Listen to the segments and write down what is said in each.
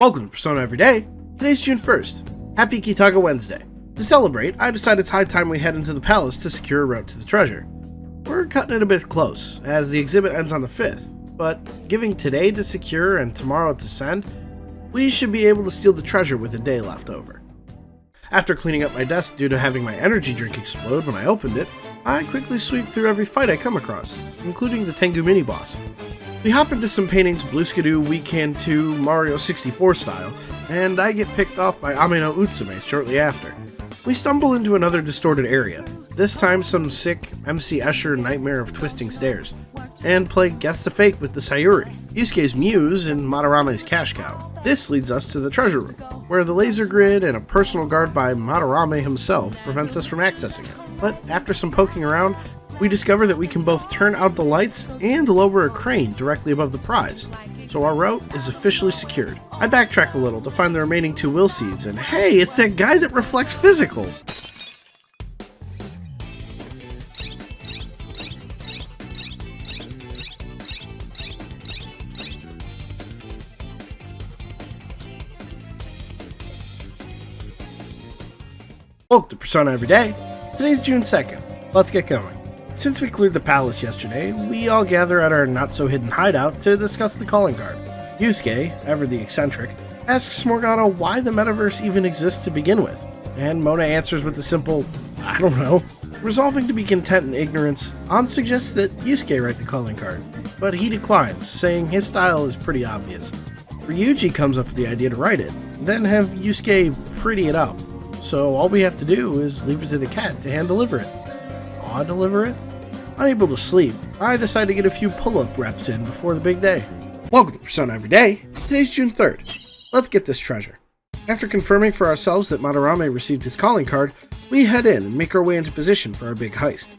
Welcome to Persona Everyday. Today's June 1st. Happy Kitaga Wednesday. To celebrate, I decided it's high time we head into the palace to secure a route to the treasure. We're cutting it a bit close, as the exhibit ends on the 5th, but giving today to secure and tomorrow to send, we should be able to steal the treasure with a day left over. After cleaning up my desk due to having my energy drink explode when I opened it, I quickly sweep through every fight I come across, including the Tengu mini-boss. We hop into some paintings Blue Skidoo Weekend 2 Mario 64 style, and I get picked off by Ameno Utsume shortly after. We stumble into another distorted area, this time some sick MC Escher nightmare of twisting stairs, and play Guess the Fake with the Sayuri, Yusuke's muse and Madarame's cash cow. This leads us to the treasure room, where the laser grid and a personal guard by Madarame himself prevents us from accessing it. But after some poking around, we discover that we can both turn out the lights and lower a crane directly above the prize, so our route is officially secured. I backtrack a little to find the remaining 2 will seeds, and hey, it's that guy that reflects physical! Welcome to Persona Everyday. Today's June 2nd. Let's get going. Since we cleared the palace yesterday, we all gather at our not-so-hidden hideout to discuss the calling card. Yusuke, ever the eccentric, asks Morgana why the metaverse even exists to begin with, and Mona answers with the simple, I don't know. Resolving to be content in ignorance, An suggests that Yusuke write the calling card, but he declines, saying his style is pretty obvious. Ryuji comes up with the idea to write it, then have Yusuke pretty it up, so all we have to do is leave it to the cat to hand-deliver it. Deliver it? Unable to sleep, I decide to get a few pull-up reps in before the big day. Welcome to Persona Everyday. Today's June 3rd. Let's get this treasure. After confirming for ourselves that Madarame received his calling card, we head in and make our way into position for our big heist.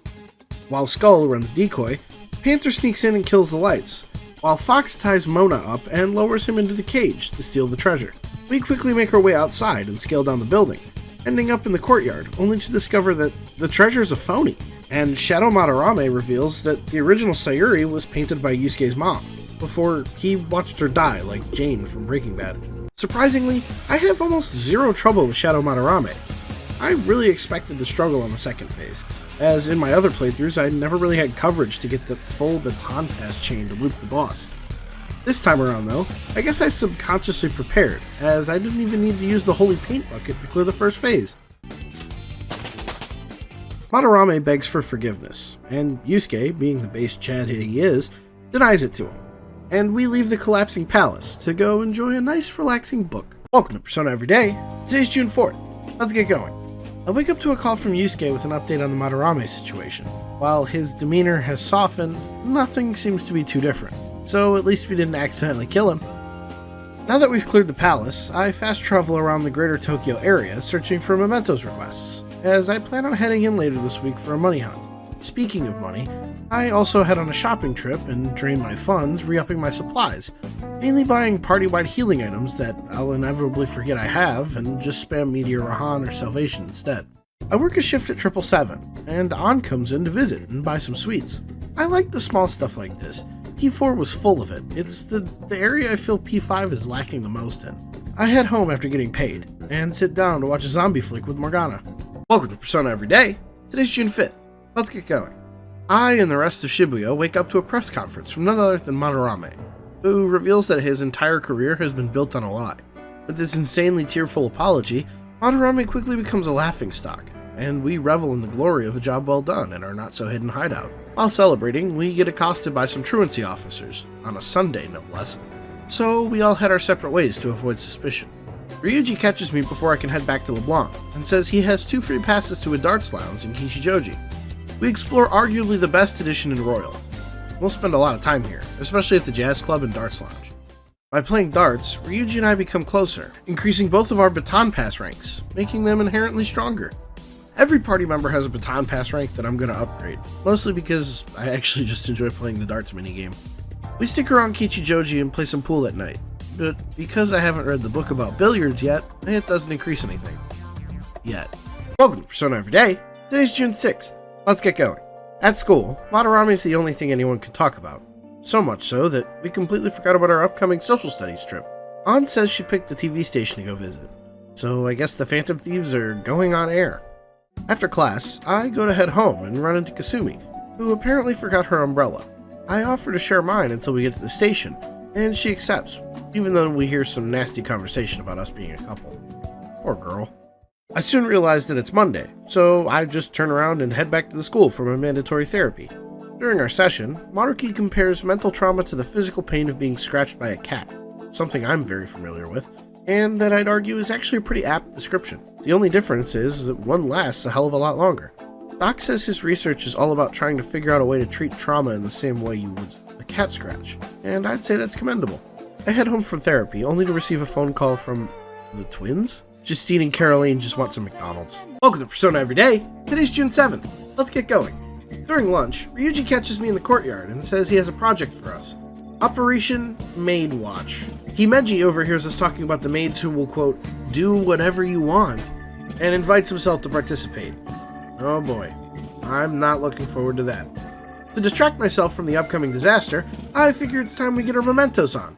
While Skull runs decoy, Panther sneaks in and kills the lights, while Fox ties Mona up and lowers him into the cage to steal the treasure. We quickly make our way outside and scale down the building, ending up in the courtyard, only to discover that the treasure is a phony. And Shadow Madarame reveals that the original Sayuri was painted by Yusuke's mom, before he watched her die like Jane from Breaking Bad. Surprisingly, I have almost zero trouble with Shadow Madarame. I really expected to struggle on the second phase, as in my other playthroughs I never really had coverage to get the full baton pass chain to loop the boss. This time around though, I guess I subconsciously prepared, as I didn't even need to use the holy paint bucket to clear the first phase. Madarame begs for forgiveness, and Yusuke, being the base Chad he is, denies it to him. And we leave the collapsing palace to go enjoy a nice relaxing book. Welcome to Persona Everyday. Today's June 4th. Let's get going. I wake up to a call from Yusuke with an update on the Madarame situation. While his demeanor has softened, nothing seems to be too different. So at least we didn't accidentally kill him. Now that we've cleared the palace, I fast travel around the greater Tokyo area searching for mementos requests, as I plan on heading in later this week for a money hunt. Speaking of money, I also head on a shopping trip and drain my funds re-upping my supplies, mainly buying party-wide healing items that I'll inevitably forget I have and just spam Meteor Rahan or Salvation instead. I work a shift at 777, and An comes in to visit and buy some sweets. I like the small stuff like this. P4 was full of it. It's the area I feel P5 is lacking the most in. I head home after getting paid, and sit down to watch a zombie flick with Morgana. Welcome to Persona Everyday. Today's June 5th. Let's get going. I and the rest of Shibuya wake up to a press conference from none other than Madarame, who reveals that his entire career has been built on a lie. With this insanely tearful apology, Madarame quickly becomes a laughingstock, and we revel in the glory of a job well done in our not-so-hidden hideout. While celebrating, we get accosted by some truancy officers, on a Sunday no less, so we all head our separate ways to avoid suspicion. Ryuji catches me before I can head back to LeBlanc, and says he has 2 free passes to a darts lounge in Kishijoji. We explore arguably the best edition in Royal. We'll spend a lot of time here, especially at the Jazz Club and Darts Lounge. By playing darts, Ryuji and I become closer, increasing both of our baton pass ranks, making them inherently stronger. Every party member has a baton pass rank that I'm going to upgrade, mostly because I actually just enjoy playing the darts minigame. We stick around Kichijoji and play some pool at night, but because I haven't read the book about billiards yet, it doesn't increase anything. Yet. Welcome to Persona Everyday. Today's June 6th. Let's get going. At school, Madarame is the only thing anyone can talk about. So much so that we completely forgot about our upcoming social studies trip. An says she picked the TV station to go visit, so I guess the Phantom Thieves are going on air. After class, I go to head home and run into Kasumi, who apparently forgot her umbrella. I offer to share mine until we get to the station, and she accepts, even though we hear some nasty conversation about us being a couple. Poor girl. I soon realize that it's Monday, so I just turn around and head back to the school for my mandatory therapy. During our session, Maruki compares mental trauma to the physical pain of being scratched by a cat, something I'm very familiar with, and that I'd argue is actually a pretty apt description. The only difference is that one lasts a hell of a lot longer. Doc says his research is all about trying to figure out a way to treat trauma in the same way you would a cat scratch, and I'd say that's commendable. I head home from therapy only to receive a phone call from the twins? Justine and Caroline just want some McDonald's. Welcome to Persona Everyday. Today's June 7th. Let's get going. During lunch, Ryuji catches me in the courtyard and says he has a project for us. Operation Maid Watch. Himeji overhears us talking about the maids who will, quote, do whatever you want, and invites himself to participate. Oh boy, I'm not looking forward to that. To distract myself from the upcoming disaster, I figure it's time we get our mementos on.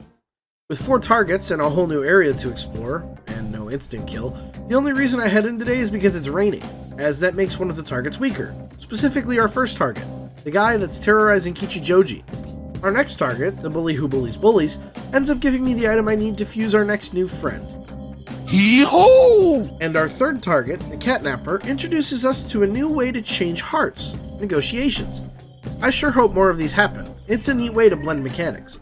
With 4 targets and a whole new area to explore, and no instant kill, the only reason I head in today is because it's raining, as that makes one of the targets weaker, specifically our first target, the guy that's terrorizing Kichijoji. Our next target, the bully who bullies bullies, ends up giving me the item I need to fuse our next new friend. Hee-ho! And our third target, the catnapper, introduces us to a new way to change hearts, negotiations. I sure hope more of these happen. It's a neat way to blend mechanics.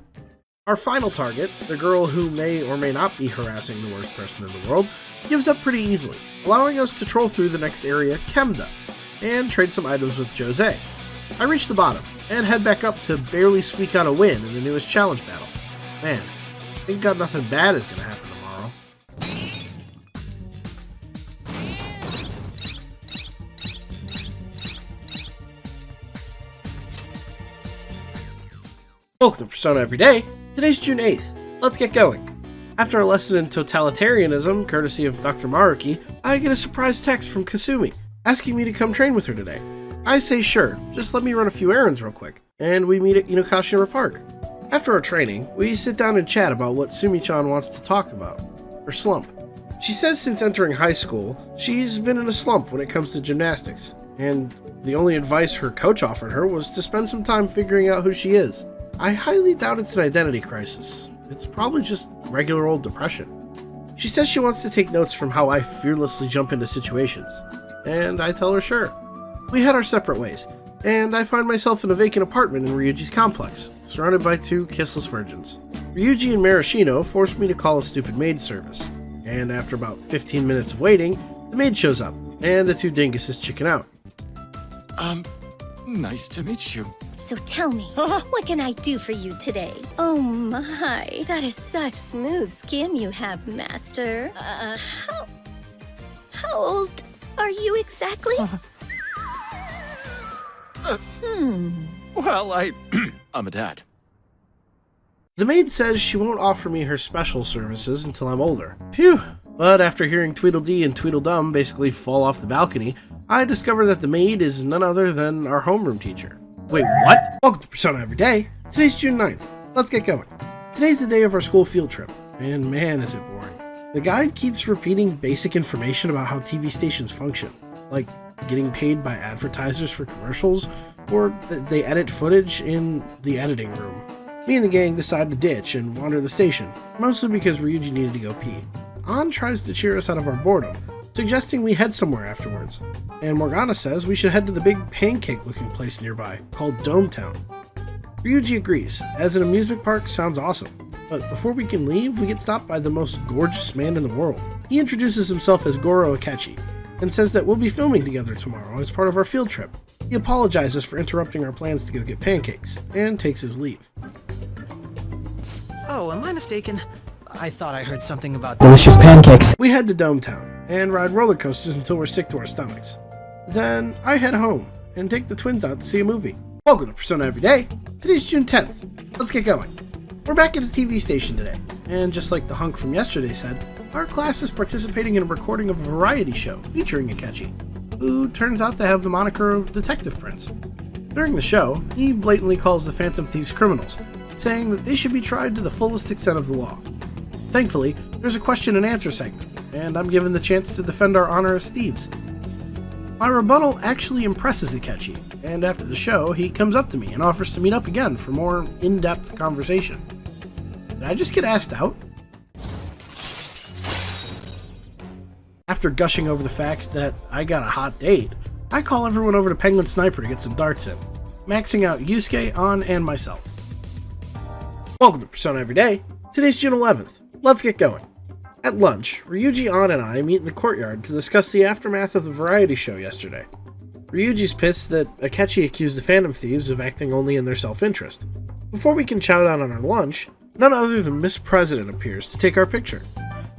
Our final target, the girl who may or may not be harassing the worst person in the world, gives up pretty easily, allowing us to troll through the next area, Chemda, and trade some items with Jose. I reach the bottom, and head back up to barely squeak out a win in the newest challenge battle. Man, thank God nothing bad is gonna happen tomorrow. Welcome to Persona Everyday. Today's June 8th. Let's get going. After a lesson in totalitarianism, courtesy of Dr. Maruki, I get a surprise text from Kasumi, asking me to come train with her today. I say sure, just let me run a few errands real quick, and we meet at Inokashira Park. After our training, we sit down and chat about what Sumi-chan wants to talk about, her slump. She says since entering high school, she's been in a slump when it comes to gymnastics, and the only advice her coach offered her was to spend some time figuring out who she is. I highly doubt it's an identity crisis. It's probably just regular old depression. She says she wants to take notes from how I fearlessly jump into situations, and I tell her sure. We head our separate ways, and I find myself in a vacant apartment in Ryuji's complex, surrounded by 2 kissless virgins. Ryuji and Maraschino force me to call a stupid maid service, and after about 15 minutes of waiting, the maid shows up, and the 2 dinguses chicken out. Nice to meet you. So tell me, what can I do for you today? Oh my, that is such smooth skin you have, Master. How old are you exactly? Well, I'm a dad. The maid says she won't offer me her special services until I'm older. Phew. But after hearing Tweedledee and Tweedledum basically fall off the balcony, I discover that the maid is none other than our homeroom teacher. Wait, what? Welcome to Persona Everyday. Today's June 9th. Let's get going. Today's the day of our school field trip, and man is it boring. The guide keeps repeating basic information about how TV stations function, like getting paid by advertisers for commercials, or that they edit footage in the editing room. Me and the gang decide to ditch and wander the station, mostly because Ryuji needed to go pee. An tries to cheer us out of our boredom, suggesting we head somewhere afterwards, and Morgana says we should head to the big pancake-looking place nearby, called Dome Town. Ryuji agrees, as an amusement park sounds awesome, but before we can leave, we get stopped by the most gorgeous man in the world. He introduces himself as Goro Akechi, and says that we'll be filming together tomorrow as part of our field trip. He apologizes for interrupting our plans to go get pancakes, and takes his leave. Oh, am I mistaken? I thought I heard something about delicious pancakes. We head to Dome Town, and ride roller coasters until we're sick to our stomachs. Then I head home, and take the twins out to see a movie. Welcome to Persona Everyday. Today's June 10th. Let's get going. We're back at the TV station today, and just like the hunk from yesterday said, our class is participating in a recording of a variety show featuring Akechi, who turns out to have the moniker of Detective Prince. During the show, he blatantly calls the Phantom Thieves criminals, saying that they should be tried to the fullest extent of the law. Thankfully, there's a question and answer segment, and I'm given the chance to defend our honor as thieves. My rebuttal actually impresses Akechi, and after the show, he comes up to me and offers to meet up again for more in-depth conversation. Did I just get asked out? After gushing over the fact that I got a hot date, I call everyone over to Penguin Sniper to get some darts in, maxing out Yusuke, An, and myself. Welcome to Persona Everyday. Today's June 11th. Let's get going. At lunch, Ryuji, An, and I meet in the courtyard to discuss the aftermath of the variety show yesterday. Ryuji's pissed that Akechi accused the Phantom Thieves of acting only in their self-interest. Before we can chow down on our lunch, none other than Miss President appears to take our picture.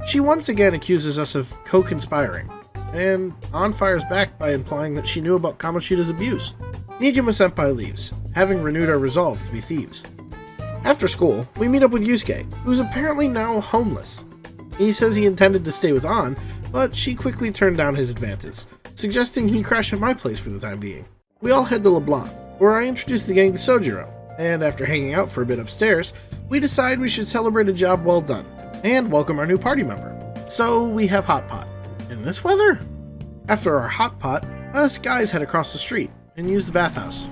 She once again accuses us of co-conspiring, and An fires back by implying that she knew about Kamoshida's abuse. Nijima-senpai leaves, having renewed our resolve to be thieves. After school, we meet up with Yusuke, who's apparently now homeless. He says he intended to stay with An, but she quickly turned down his advances, suggesting he crash at my place for the time being. We all head to LeBlanc, where I introduce the gang to Sojiro, and after hanging out for a bit upstairs, we decide we should celebrate a job well done, and welcome our new party member. So we have hot pot. In this weather? After our hot pot, us guys head across the street and use the bathhouse.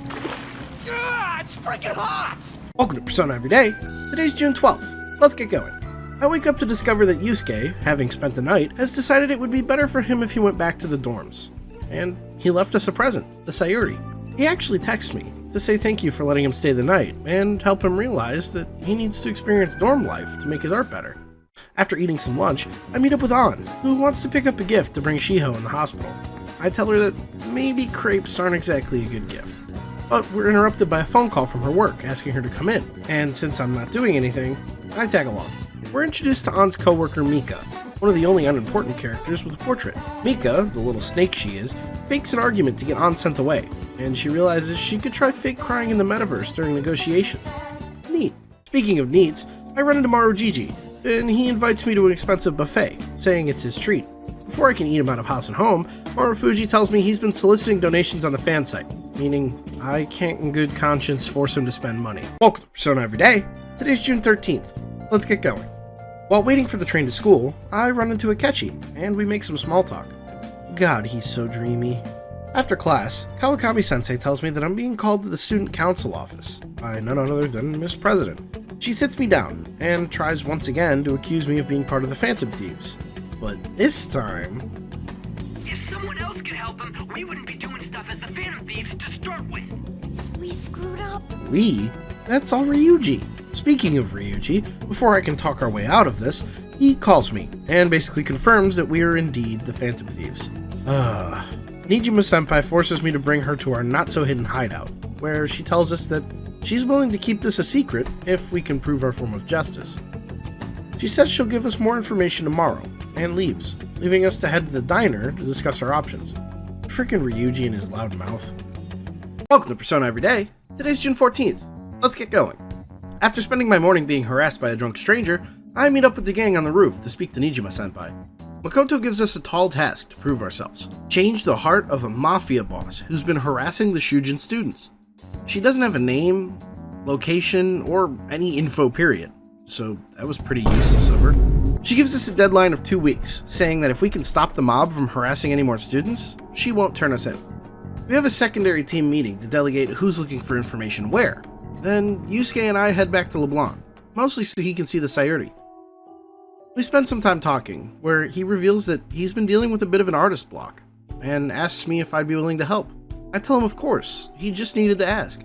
It's freaking hot! Welcome to Persona Everyday. Today's June 12th. Let's get going. I wake up to discover that Yusuke, having spent the night, has decided it would be better for him if he went back to the dorms. And he left us a present, the Sayuri. He actually texts me to say thank you for letting him stay the night and help him realize that he needs to experience dorm life to make his art better. After eating some lunch, I meet up with An, who wants to pick up a gift to bring Shiho in the hospital. I tell her that maybe crepes aren't exactly a good gift. But we're interrupted by a phone call from her work asking her to come in, and since I'm not doing anything, I tag along. We're introduced to An's co-worker Mika, one of the only unimportant characters with a portrait. Mika, the little snake she is, fakes an argument to get An sent away, and she realizes she could try fake crying in the metaverse during negotiations. Neat. Speaking of neats, I run into Marujiji, and he invites me to an expensive buffet, saying it's his treat. Before I can eat him out of house and home, Marufuji tells me he's been soliciting donations on the fan site, meaning I can't in good conscience force him to spend money. Welcome to Persona Everyday. Today's June 13th. Let's get going. While waiting for the train to school, I run into Akechi, and we make some small talk. God, he's so dreamy. After class, Kawakami-sensei tells me that I'm being called to the student council office by none other than Miss President. She sits me down, and tries once again to accuse me of being part of the Phantom Thieves. But this time... If someone else could help him, we wouldn't be doing stuff as the Phantom Thieves to start with. We screwed up. We? That's all Ryuji. Speaking of Ryuji, before I can talk our way out of this, he calls me, and basically confirms that we are indeed the Phantom Thieves. Nijima-senpai forces me to bring her to our not-so-hidden hideout, where she tells us that she's willing to keep this a secret if we can prove our form of justice. She says she'll give us more information tomorrow, and leaves, leaving us to head to the diner to discuss our options. Frickin' Ryuji and his loud mouth. Welcome to Persona Everyday. Today's June 14th. Let's get going. After spending my morning being harassed by a drunk stranger, I meet up with the gang on the roof to speak to Nijima-senpai. Makoto gives us a tall task to prove ourselves. Change the heart of a mafia boss who's been harassing the Shujin students. She doesn't have a name, location, or any info period, so that was pretty useless of her. She gives us a deadline of 2 weeks, saying that if we can stop the mob from harassing any more students, she won't turn us in. We have a secondary team meeting to delegate who's looking for information where. Then Yusuke and I head back to LeBlanc, mostly so he can see the Sayuri. We spend some time talking, where he reveals that he's been dealing with a bit of an artist block, and asks me if I'd be willing to help. I tell him of course, he just needed to ask.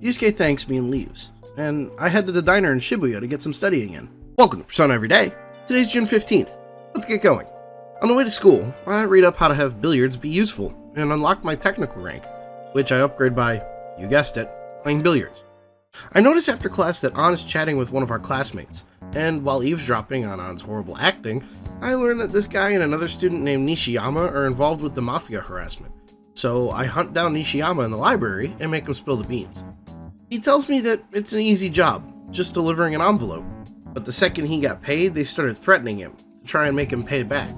Yusuke thanks me and leaves, and I head to the diner in Shibuya to get some studying in. Welcome to Persona Everyday. Today's June 15th. Let's get going. On the way to school, I read up how to have billiards be useful, and unlock my technical rank, which I upgrade by, you guessed it, playing billiards. I notice after class that An is chatting with one of our classmates, and while eavesdropping on An's horrible acting, I learn that this guy and another student named Nishiyama are involved with the mafia harassment. So I hunt down Nishiyama in the library and make him spill the beans. He tells me that it's an easy job, just delivering an envelope, but the second he got paid, they started threatening him to try and make him pay back.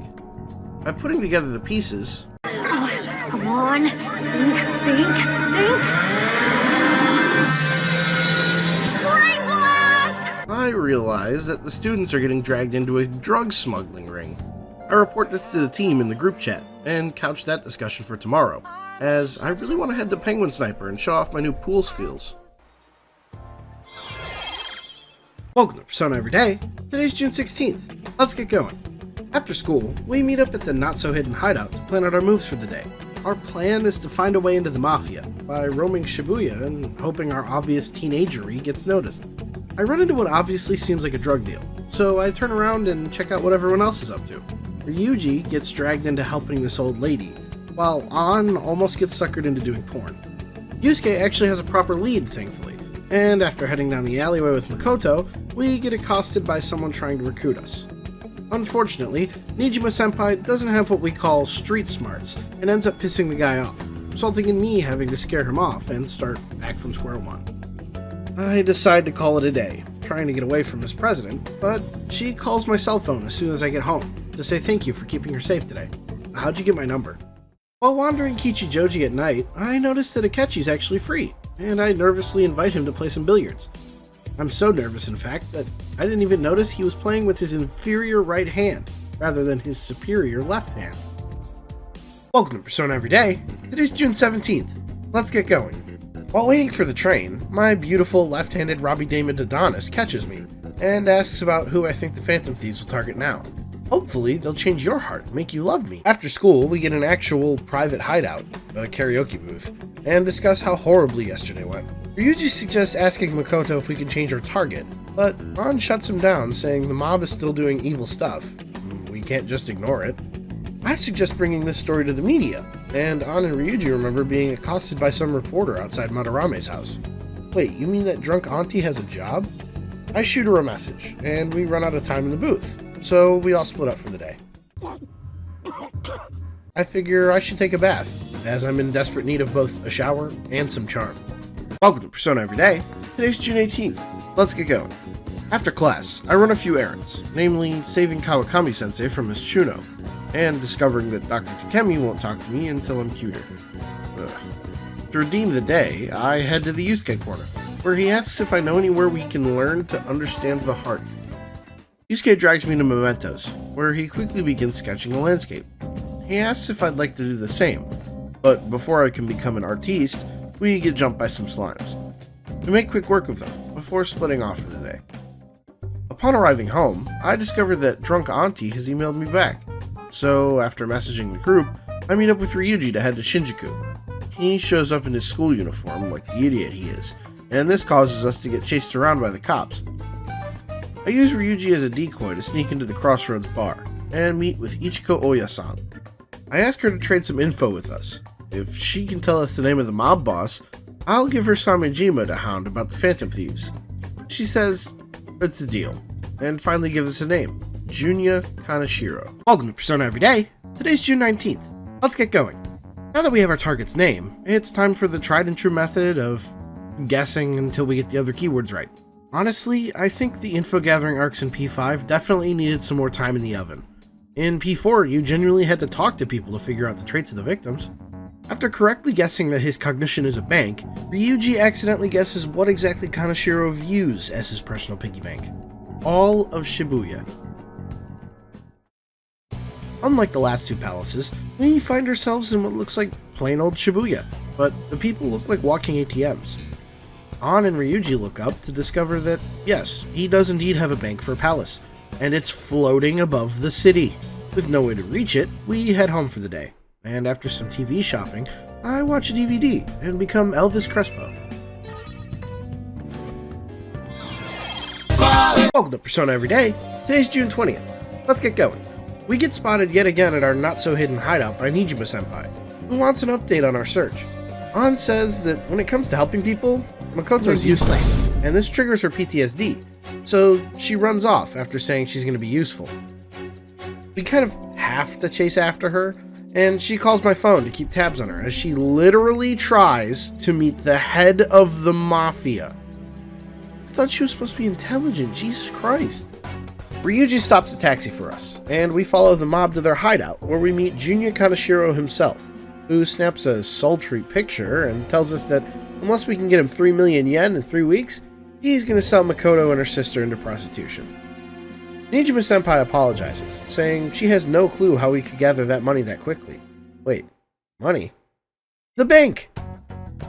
By putting together the pieces... Come on. Think. Brain blast! I I realize that the students are getting dragged into a drug smuggling ring. I report this to the team in the group chat, and couch that discussion for tomorrow, as I really want to head to Penguin Sniper and show off my new pool skills. Welcome to Persona Everyday. Today's June 16th. Let's get going. After school, we meet up at the not-so-hidden hideout to plan out our moves for the day. Our plan is to find a way into the Mafia by roaming Shibuya and hoping our obvious teenagery gets noticed. I run into what obviously seems like a drug deal, so I turn around and check out what everyone else is up to. Ryuji gets dragged into helping this old lady, while An almost gets suckered into doing porn. Yusuke actually has a proper lead, thankfully, and after heading down the alleyway with Makoto, we get accosted by someone trying to recruit us. Unfortunately, Nijima-senpai doesn't have what we call street smarts and ends up pissing the guy off, resulting in me having to scare him off and start back from square one. I decide to call it a day, trying to get away from Miss President, but she calls my cell phone as soon as I get home to say thank you for keeping her safe today. How'd you get my number? While wandering Kichijoji at night, I notice that Akechi's actually free, and I nervously invite him to play some billiards. I'm so nervous, in fact, that I didn't even notice he was playing with his inferior right hand, rather than his superior left hand. Welcome to Persona Everyday. Today's June 17th. Let's get going. While waiting for the train, my beautiful left-handed Robbie Damon Adonis catches me, and asks about who I think the Phantom Thieves will target now. Hopefully, they'll change your heart and make you love me. After school, we get an actual private hideout, a karaoke booth, and discuss how horribly yesterday went. Ryuji suggests asking Makoto if we can change our target, but An shuts him down, saying the mob is still doing evil stuff. We can't just ignore it. I suggest bringing this story to the media, and An and Ryuji remember being accosted by some reporter outside Madarame's house. Wait, you mean that drunk auntie has a job? I shoot her a message, and we run out of time in the booth, so we all split up for the day. I figure I should take a bath, as I'm in desperate need of both a shower and some charm. Welcome to Persona Everyday. Today's June 18th. Let's get going. After class, I run a few errands, namely saving Kawakami-sensei from Miss Chuno, and discovering that Dr. Takemi won't talk to me until I'm cuter. To redeem the day, I head to the Yusuke corner, where he asks if I know anywhere we can learn to understand the heart. Yusuke drags me to Mementos, where he quickly begins sketching a landscape. He asks if I'd like to do the same, but before I can become an artiste, we get jumped by some slimes. We make quick work of them, before splitting off for the day. Upon arriving home, I discover that drunk auntie has emailed me back, so after messaging the group, I meet up with Ryuji to head to Shinjuku. He shows up in his school uniform like the idiot he is, and this causes us to get chased around by the cops. I use Ryuji as a decoy to sneak into the Crossroads bar, and meet with Ichiko Oya-san. I ask her to trade some info with us. If she can tell us the name of the mob boss, I'll give her Samejima to hound about the Phantom Thieves. She says it's a deal, and finally gives us a name, Junya Kaneshiro. Welcome to Persona Everyday. Today's June 19th. Let's get going. Now that we have our target's name, it's time for the tried and true method of guessing until we get the other keywords right. Honestly, I think the info gathering arcs in P5 definitely needed some more time in the oven. In P4, you genuinely had to talk to people to figure out the traits of the victims. After correctly guessing that his cognition is a bank, Ryuji accidentally guesses what exactly Kaneshiro views as his personal piggy bank. All of Shibuya. Unlike the last two palaces, we find ourselves in what looks like plain old Shibuya, but the people look like walking ATMs. An and Ryuji look up to discover that, yes, he does indeed have a bank for a palace, and it's floating above the city. With no way to reach it, we head home for the day. And after some TV shopping, I watch a DVD and become Elvis Crespo. Welcome to Persona Everyday. Today's June 20th. Let's get going. We get spotted yet again at our not-so-hidden hideout by Nijima-senpai, who wants an update on our search. An says that when it comes to helping people, Makoto's useless, and this triggers her PTSD, so she runs off after saying she's going to be useful. We kind of have to chase after her, and she calls my phone to keep tabs on her as she literally tries to meet the head of the Mafia. I thought she was supposed to be intelligent, Jesus Christ. Ryuji stops a taxi for us, and we follow the mob to their hideout, where we meet Junya Kaneshiro himself, who snaps a sultry picture and tells us that unless we can get him 3 million yen in 3 weeks, he's gonna sell Makoto and her sister into prostitution. Nijima-senpai apologizes, saying she has no clue how we could gather that money that quickly. Wait, money? The bank!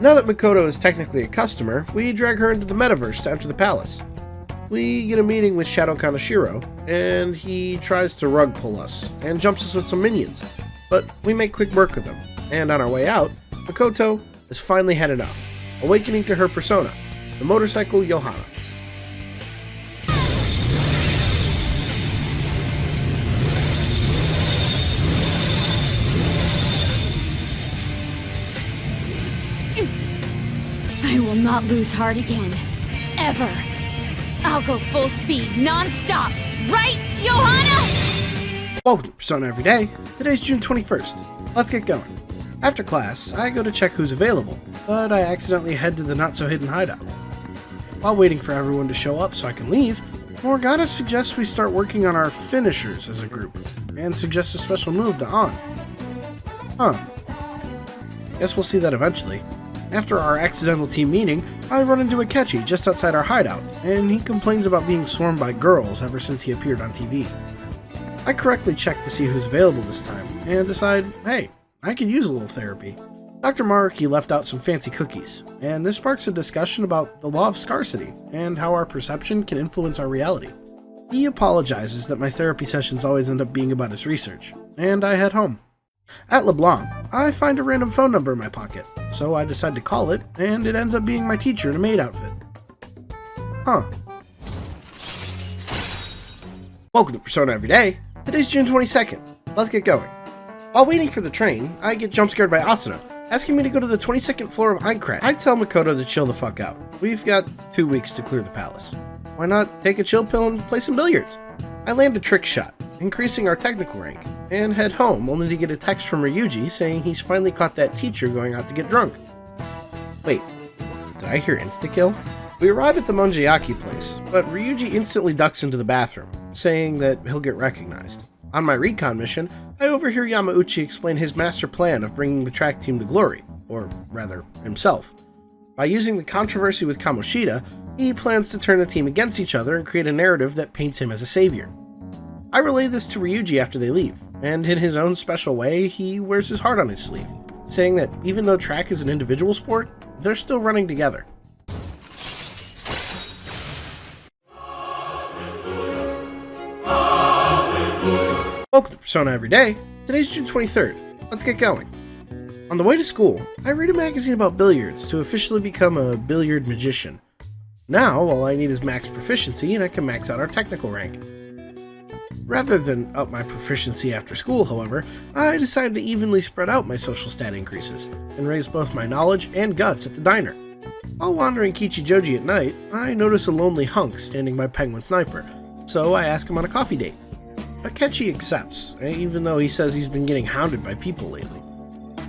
Now that Makoto is technically a customer, we drag her into the metaverse to enter the palace. We get a meeting with Shadow Kaneshiro, and he tries to rug pull us, and jumps us with some minions. But we make quick work of him, and on our way out, Makoto has finally had enough, awakening to her persona, the motorcycle Johanna. I will not lose heart again. Ever. I'll go full speed, non-stop. Right, Johanna? Welcome to Persona Everyday. Today's June 21st. Let's get going. After class, I go to check who's available, but I accidentally head to the not-so-hidden hideout. While waiting for everyone to show up so I can leave, Morgana suggests we start working on our finishers as a group, and suggests a special move to An. Guess we'll see that eventually. After our accidental team meeting, I run into Akechi just outside our hideout, and he complains about being swarmed by girls ever since he appeared on TV. I correctly check to see who's available this time, and decide, hey, I could use a little therapy. Dr. Maruki left out some fancy cookies, and this sparks a discussion about the law of scarcity, and how our perception can influence our reality. He apologizes that my therapy sessions always end up being about his research, and I head home. At LeBlanc, I find a random phone number in my pocket, so I decide to call it, and it ends up being my teacher in a maid outfit. Welcome to Persona Everyday. Today's June 22nd. Let's get going. While waiting for the train, I get jump scared by Asuna, asking me to go to the 22nd floor of Aincrad. I tell Makoto to chill the fuck out. We've got 2 weeks to clear the palace. Why not take a chill pill and play some billiards? I land a trick shot, increasing our technical rank, and head home only to get a text from Ryuji saying he's finally caught that teacher going out to get drunk. Wait, did I hear insta-kill? We arrive at the Monjayaki place, but Ryuji instantly ducks into the bathroom, saying that he'll get recognized. On my recon mission, I overhear Yamauchi explain his master plan of bringing the track team to glory, or rather, himself. By using the controversy with Kamoshida, he plans to turn the team against each other and create a narrative that paints him as a savior. I relay this to Ryuji after they leave, and in his own special way, he wears his heart on his sleeve, saying that even though track is an individual sport, they're still running together. Welcome to Persona Everyday. Today's June 23rd. Let's get going. On the way to school, I read a magazine about billiards to officially become a billiard magician. Now, all I need is max proficiency and I can max out our technical rank. Rather than up my proficiency after school, however, I decided to evenly spread out my social stat increases, and raise both my knowledge and guts at the diner. While wandering Kichijoji at night, I notice a lonely hunk standing by Penguin Sniper, so I ask him on a coffee date. Akechi accepts, even though he says he's been getting hounded by people lately.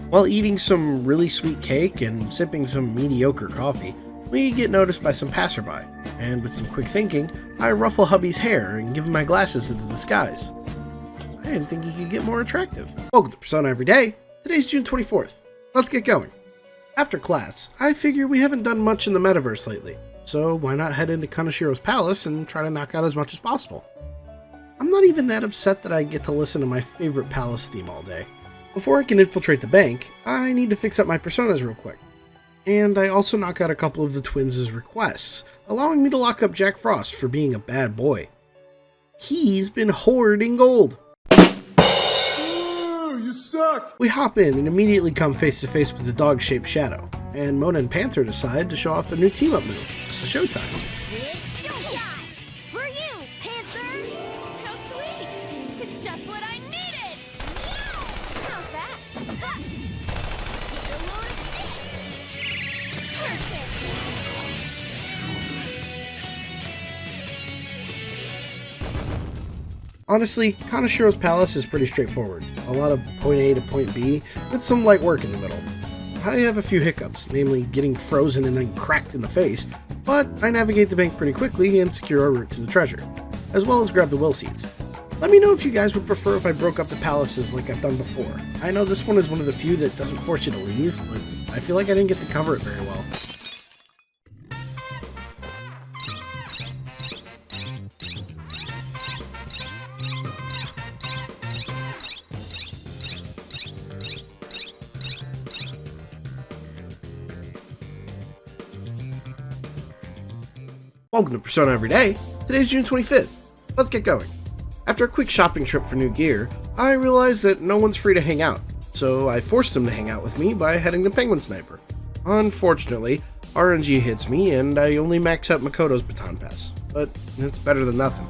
While eating some really sweet cake and sipping some mediocre coffee, we get noticed by some passerby, and with some quick thinking, I ruffle hubby's hair and give him my glasses as a disguise. I didn't think he could get more attractive. Welcome to Persona Everyday. Today's June 24th. Let's get going. After class, I figure we haven't done much in the metaverse lately, so why not head into Kaneshiro's palace and try to knock out as much as possible? I'm not even that upset that I get to listen to my favorite palace theme all day. Before I can infiltrate the bank, I need to fix up my personas real quick. And I also knock out a couple of the twins' requests, allowing me to lock up Jack Frost for being a bad boy. He's been hoarding gold. Oh, you suck! We hop in and immediately come face to face with the dog-shaped Shadow, and Mona and Panther decide to show off their new team-up move, the Showtime. It's showtime! For you, Panther! How sweet! It's just what I needed! How's that? Ha! Take a load of this! Perfect! Honestly, Kaneshiro's palace is pretty straightforward. A lot of point A to point B, with some light work in the middle. I have a few hiccups, namely getting frozen and then cracked in the face, but I navigate the bank pretty quickly and secure a route to the treasure, as well as grab the will seeds. Let me know if you guys would prefer if I broke up the palaces like I've done before. I know this one is one of the few that doesn't force you to leave, but I feel like I didn't get to cover it very well. Welcome to Persona Everyday. Today's June 25th. Let's get going. After a quick shopping trip for new gear, I realized that no one's free to hang out, so I forced them to hang out with me by heading to Penguin Sniper. Unfortunately, RNG hits me and I only max out Makoto's baton pass, but it's better than nothing.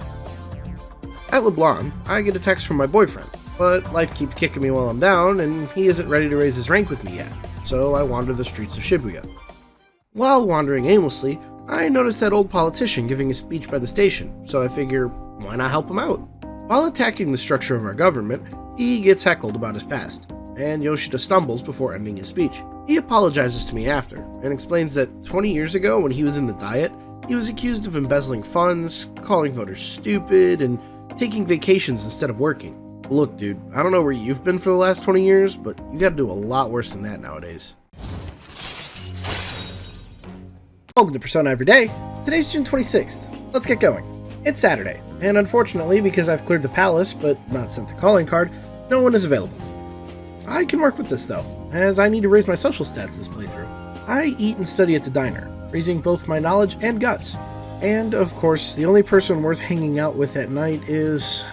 At LeBlanc, I get a text from my boyfriend, but life keeps kicking me while I'm down and he isn't ready to raise his rank with me yet, so I wander the streets of Shibuya. While wandering aimlessly, I noticed that old politician giving a speech by the station, so I figure, why not help him out? While attacking the structure of our government, he gets heckled about his past, and Yoshida stumbles before ending his speech. He apologizes to me after, and explains that 20 years ago when he was in the Diet, he was accused of embezzling funds, calling voters stupid, and taking vacations instead of working. Look dude, I don't know where you've been for the last 20 years, but you gotta do a lot worse than that nowadays. Welcome to Persona Everyday. Today's June 26th. Let's get going. It's Saturday, and unfortunately, because I've cleared the palace but not sent the calling card, no one is available. I can work with this though, as I need to raise my social stats this playthrough. I eat and study at the diner, raising both my knowledge and guts. And of course, the only person worth hanging out with at night is...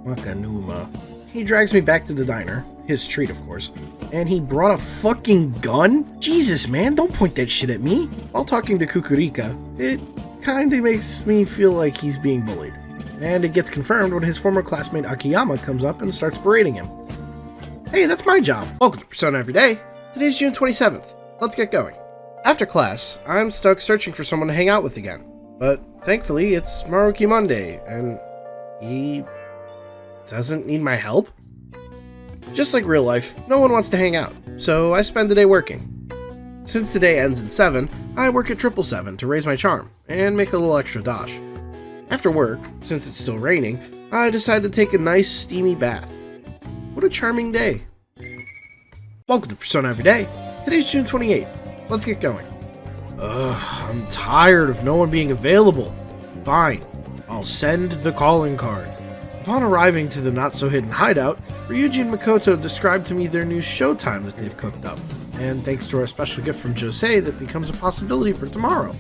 Makanuma. He drags me back to the diner, his treat of course, and he brought a fucking gun? Jesus man, don't point that shit at me! While talking to Kukurika, it kinda makes me feel like he's being bullied. And it gets confirmed when his former classmate Akiyama comes up and starts berating him. Hey, that's my job! Welcome to Persona Everyday. Today's June 27th. Let's get going. After class, I'm stuck searching for someone to hang out with again. But thankfully, it's Maruki Monday, and he doesn't need my help? Just like real life, no one wants to hang out, so I spend the day working. Since the day ends in 7, I work at 777 to raise my charm, and make a little extra dosh. After work, since it's still raining, I decide to take a nice steamy bath. What a charming day. Welcome to Persona Everyday. Today's June 28th. Let's get going. I'm tired of no one being available. Fine, I'll send the calling card. Upon arriving to the not-so-hidden hideout, Ryuji and Makoto described to me their new showtime that they've cooked up, and thanks to our special gift from Josei, that becomes a possibility for tomorrow.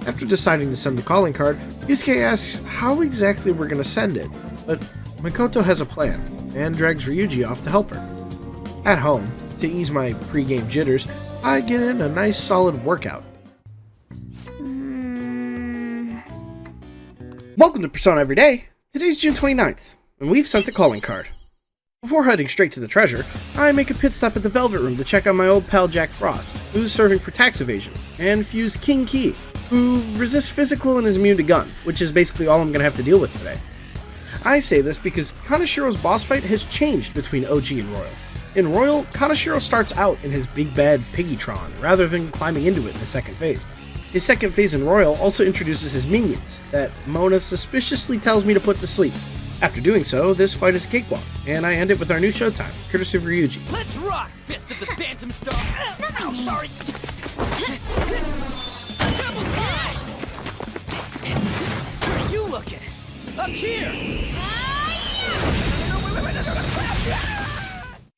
After deciding to send the calling card, Yusuke asks how exactly we're going to send it, but Makoto has a plan, and drags Ryuji off to help her. At home, to ease my pre-game jitters, I get in a nice solid workout. Welcome to Persona Everyday. Today's June 29th, and we've sent the calling card. Before heading straight to the treasure, I make a pit stop at the Velvet Room to check on my old pal Jack Frost, who's serving for tax evasion, and fuse King Key, who resists physical and is immune to gun, which is basically all I'm going to have to deal with today. I say this because Kanashiro's boss fight has changed between OG and Royal. In Royal, Kanashiro starts out in his big bad Piggytron, rather than climbing into it in the second phase. His second phase in Royal also introduces his minions, that Mona suspiciously tells me to put to sleep. After doing so, this fight is a cakewalk, and I end it with our new showtime, courtesy of Ryuji. Let's rock, Fist of the Phantom Star! Oh, sorry! Double time! Where are you looking? Up here!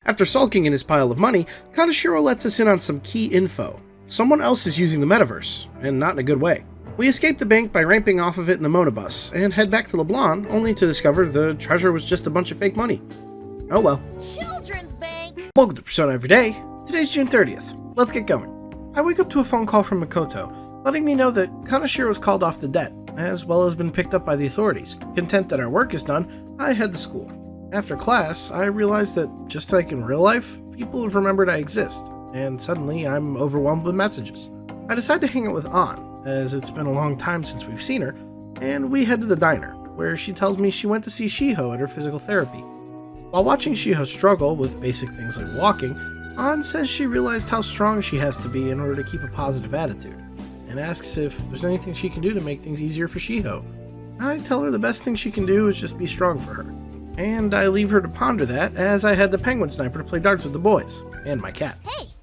After sulking in his pile of money, Kanashiro lets us in on some key info. Someone else is using the metaverse, and not in a good way. We escape the bank by ramping off of it in the Mona bus, and head back to LeBlanc, only to discover the treasure was just a bunch of fake money. Oh well. Children's Bank! Welcome to Persona Everyday. Today's June 30th. Let's get going. I wake up to a phone call from Makoto, letting me know that Kanashiro was called off the debt, as well as been picked up by the authorities. Content that our work is done, I head to school. After class, I realize that, just like in real life, people have remembered I exist, and suddenly I'm overwhelmed with messages. I decide to hang out with An, as it's been a long time since we've seen her, and we head to the diner, where she tells me she went to see Shiho at her physical therapy. While watching Shiho struggle with basic things like walking, An says she realized how strong she has to be in order to keep a positive attitude, and asks if there's anything she can do to make things easier for Shiho. I tell her the best thing she can do is just be strong for her, and I leave her to ponder that as I head to Penguin Sniper to play darts with the boys, and my cat. Hey,